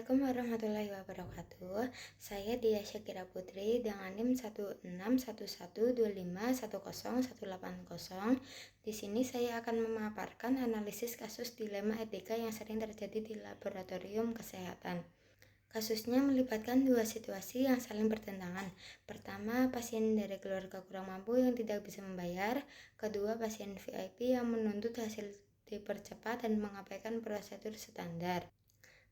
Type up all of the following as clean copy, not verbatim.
Assalamualaikum warahmatullahi wabarakatuh. Saya Dia Syakira Putri dengan NIM 161125101080. Di sini saya akan memaparkan analisis kasus dilema etika yang sering terjadi di laboratorium kesehatan. Kasusnya melibatkan dua situasi yang saling bertentangan. Pertama, pasien dari keluarga kurang mampu yang tidak bisa membayar. Kedua, pasien VIP yang menuntut hasil dipercepat dan mengabaikan prosedur standar.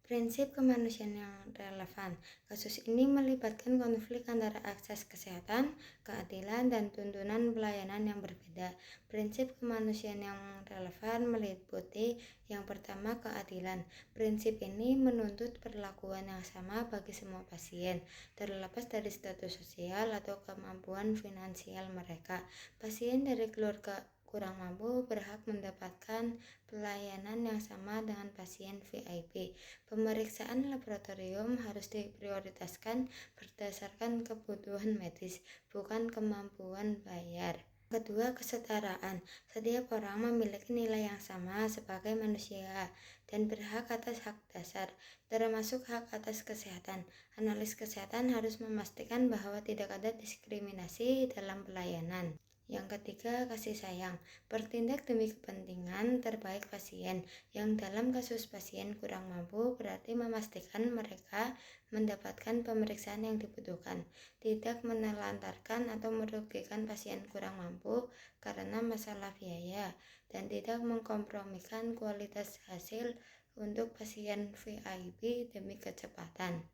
Prinsip kemanusiaan yang relevan. Kasus ini melibatkan konflik antara akses kesehatan, keadilan, dan tuntunan pelayanan yang berbeda. Prinsip kemanusiaan yang relevan meliputi yang pertama, keadilan. Prinsip ini menuntut perlakuan yang sama bagi semua pasien, terlepas dari status sosial atau kemampuan finansial mereka. Pasien dari keluarga kurang mampu berhak mendapatkan pelayanan yang sama dengan pasien VIP. Pemeriksaan laboratorium harus diprioritaskan berdasarkan kebutuhan medis, bukan kemampuan bayar. Kedua, kesetaraan. Setiap orang memiliki nilai yang sama sebagai manusia dan berhak atas hak dasar, termasuk hak atas kesehatan. Analis kesehatan harus memastikan bahwa tidak ada diskriminasi dalam pelayanan. Yang ketiga, kasih sayang. Bertindak demi kepentingan terbaik pasien. Yang dalam kasus pasien kurang mampu berarti memastikan mereka mendapatkan pemeriksaan yang dibutuhkan, tidak menelantarkan atau merugikan pasien kurang mampu karena masalah biaya, dan tidak mengkompromikan kualitas hasil untuk pasien VIP demi kecepatan.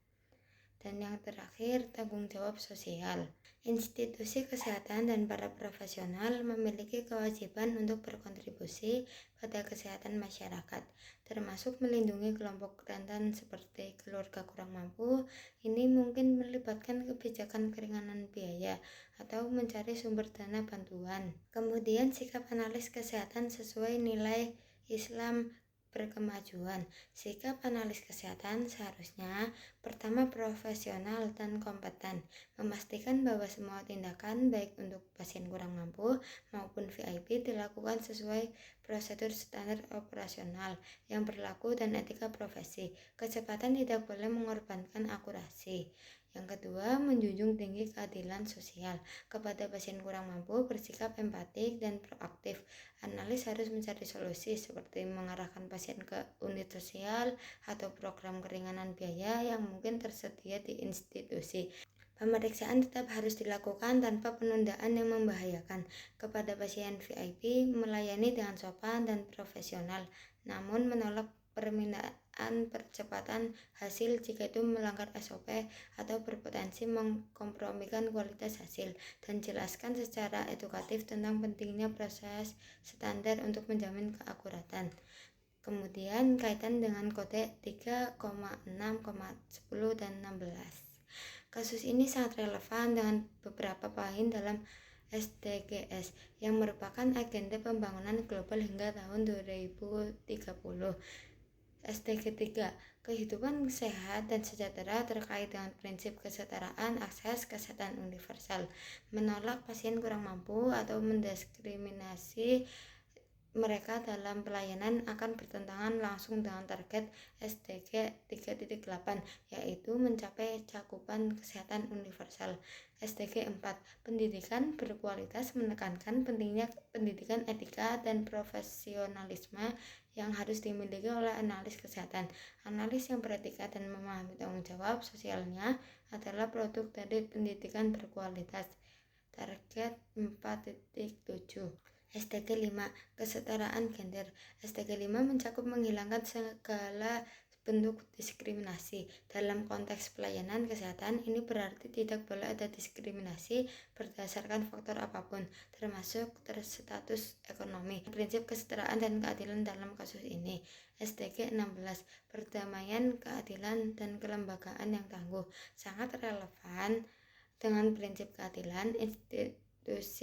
Dan yang terakhir, tanggung jawab sosial. Institusi kesehatan dan para profesional memiliki kewajiban untuk berkontribusi pada kesehatan masyarakat, termasuk melindungi kelompok rentan seperti keluarga kurang mampu. Ini mungkin melibatkan kebijakan keringanan biaya atau mencari sumber dana bantuan. Kemudian sikap analis kesehatan sesuai nilai Islam berkemajuan. Sikap analis kesehatan seharusnya pertama, profesional dan kompeten, memastikan bahwa semua tindakan baik untuk pasien kurang mampu maupun VIP dilakukan sesuai prosedur standar operasional yang berlaku dan etika profesi. Kecepatan tidak boleh mengorbankan akurasi. Yang kedua, menjunjung tinggi keadilan sosial. Kepada pasien kurang mampu, bersikap empatik dan proaktif. Analis harus mencari solusi seperti mengarahkan pasien ke unit sosial atau program keringanan biaya yang mungkin tersedia di institusi. Pemeriksaan tetap harus dilakukan tanpa penundaan yang membahayakan. Kepada pasien VIP, melayani dengan sopan dan profesional, namun menolak permintaan percepatan hasil jika itu melanggar SOP atau berpotensi mengkompromikan kualitas hasil, dan jelaskan secara edukatif tentang pentingnya proses standar untuk menjamin keakuratan. Kemudian kaitan dengan kode 3,6,10 dan 16. Kasus ini sangat relevan dengan beberapa poin dalam SDGs yang merupakan agenda pembangunan global hingga tahun 2030. SDG 3, kehidupan sehat dan sejahtera terkait dengan prinsip kesetaraan akses kesehatan universal, menolak pasien kurang mampu atau mendiskriminasi mereka dalam pelayanan akan bertentangan langsung dengan target SDG 3.8, yaitu mencapai cakupan kesehatan universal. SDG 4, pendidikan berkualitas, menekankan pentingnya pendidikan etika dan profesionalisme yang harus dimiliki oleh analis kesehatan. Analis yang beretika dan memahami tanggung jawab sosialnya adalah produk dari pendidikan berkualitas. Target 4.7. SDG 5, kesetaraan gender. SDG 5 mencakup menghilangkan segala bentuk diskriminasi. Dalam konteks pelayanan kesehatan, ini berarti tidak boleh ada diskriminasi berdasarkan faktor apapun, termasuk status ekonomi. Prinsip kesetaraan dan keadilan dalam kasus ini. SDG 16, perdamaian, keadilan, dan kelembagaan yang tangguh. Sangat relevan dengan prinsip keadilan. Institusi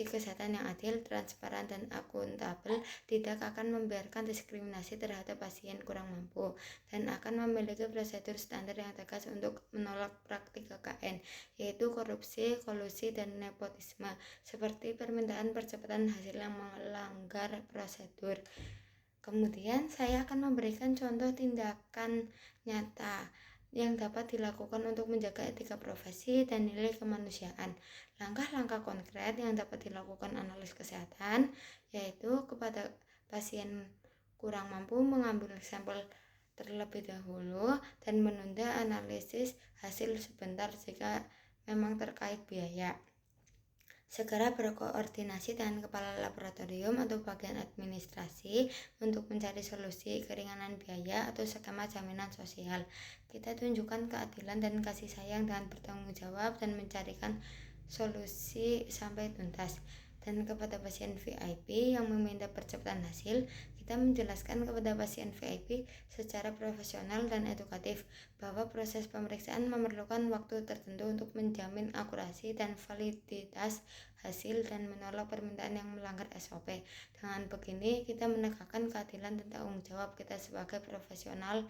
kesehatan yang adil, transparan, dan akuntabel tidak akan membiarkan diskriminasi terhadap pasien kurang mampu dan akan memiliki prosedur standar yang tegas untuk menolak praktik KKN, yaitu korupsi, kolusi, dan nepotisme, seperti permintaan percepatan hasil yang melanggar prosedur. Kemudian saya akan memberikan contoh tindakan nyata yang dapat dilakukan untuk menjaga etika profesi dan nilai kemanusiaan. Langkah-langkah konkret yang dapat dilakukan analis kesehatan yaitu kepada pasien kurang mampu mengambil sampel terlebih dahulu dan menunda analisis hasil sebentar jika memang terkait biaya. Segera berkoordinasi dengan kepala laboratorium atau bagian administrasi untuk mencari solusi keringanan biaya atau skema jaminan sosial. Kita tunjukkan keadilan dan kasih sayang dengan bertanggung jawab dan mencarikan solusi sampai tuntas. Dan kepada pasien VIP yang meminta percepatan hasil, kita menjelaskan kepada pasien VIP secara profesional dan edukatif bahwa proses pemeriksaan memerlukan waktu tertentu untuk menjamin akurasi dan validitas hasil dan menolak permintaan yang melanggar SOP. Dengan begini, kita menegakkan keadilan dan tanggung jawab kita sebagai profesional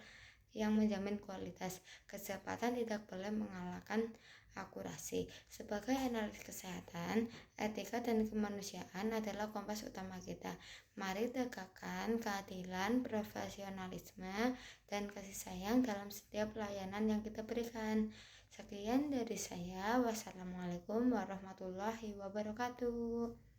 yang menjamin kualitas. Kecepatan tidak boleh mengalahkan akurasi. Sebagai analis kesehatan, etika dan kemanusiaan adalah kompas utama kita. Mari tegakkan keadilan, profesionalisme, dan kasih sayang dalam setiap pelayanan yang kita berikan. Sekian dari saya. Wassalamualaikum warahmatullahi wabarakatuh.